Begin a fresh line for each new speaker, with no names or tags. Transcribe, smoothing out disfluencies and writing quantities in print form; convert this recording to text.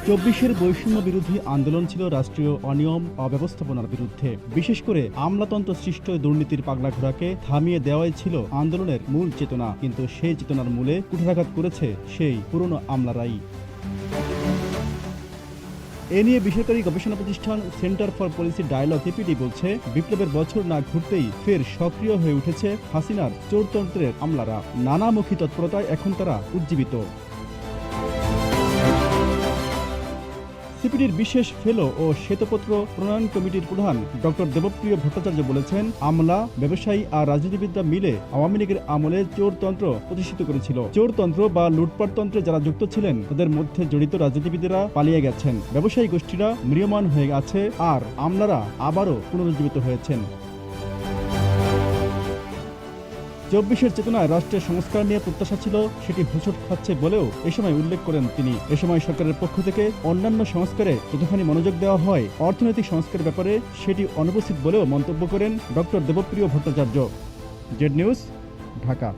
২৪-এর বৈষম্য বিরোধী আন্দোলন ছিল রাষ্ট্রীয় অনিয়ম অব্যবস্থাপনার বিরুদ্ধে। বিশেষ করে আমলাতন্ত্র সৃষ্ট দুর্নীতির পাগলা ঘোড়াকে থামিয়ে দেওয়াই ছিল আন্দোলনের মূল চেতনা। কিন্তু সেই চেতনার মূলে কুঠারাঘাত করেছে সেই পুরনো আমলারাই। এ নিয়ে বেসরকারি গবেষণা প্রতিষ্ঠান Centre for Policy Dialogue CPD বলছে, বিপ্লবের বছর না ঘুরতেই ফের সক্রিয় হয়ে উঠেছে হাসিনার চোরতন্ত্রের আমলারা। নানামুখী তৎপরতায় এখন তারা উজ্জীবিত। সিপিডির বিশেষ ফেলো ও শ্বেতপত্র প্রণয়ন কমিটির প্রধান ডক্টর দেবপ্রিয় ভট্টাচার্য বলেছেন, আমলা, ব্যবসায়ী আর রাজনীতিবিদরা মিলে আওয়ামী লীগের আমলে চোরতন্ত্র প্রতিষ্ঠিত করেছিল। চোরতন্ত্র বা লুটপাটতন্ত্রে যারা যুক্ত ছিলেন তাদের মধ্যে জড়িত রাজনীতিবিদেরা পালিয়ে গেছেন, ব্যবসায়ী গোষ্ঠীরা ম্রিয়মাণ হয়ে আছে, আর আমলারা আবারও পুনরুজ্জীবিত হয়েছেন। ২৪-এর চেতনায় রাষ্ট্রের সংস্কার নিয়ে প্রত্যাশা ছিল, সেটি হোঁচট খাচ্ছে বলেও এ সময় উল্লেখ করেন তিনি। এ সময় সরকারের পক্ষ থেকে অন্যান্য সংস্কারে যতখানি মনোযোগ দেওয়া হয়, অর্থনৈতিক সংস্কারের ব্যাপারে সেটি অনুপস্থিত বলেও মন্তব্য করেন doctor Debapriya Bhattacharya. Z News, Dhaka.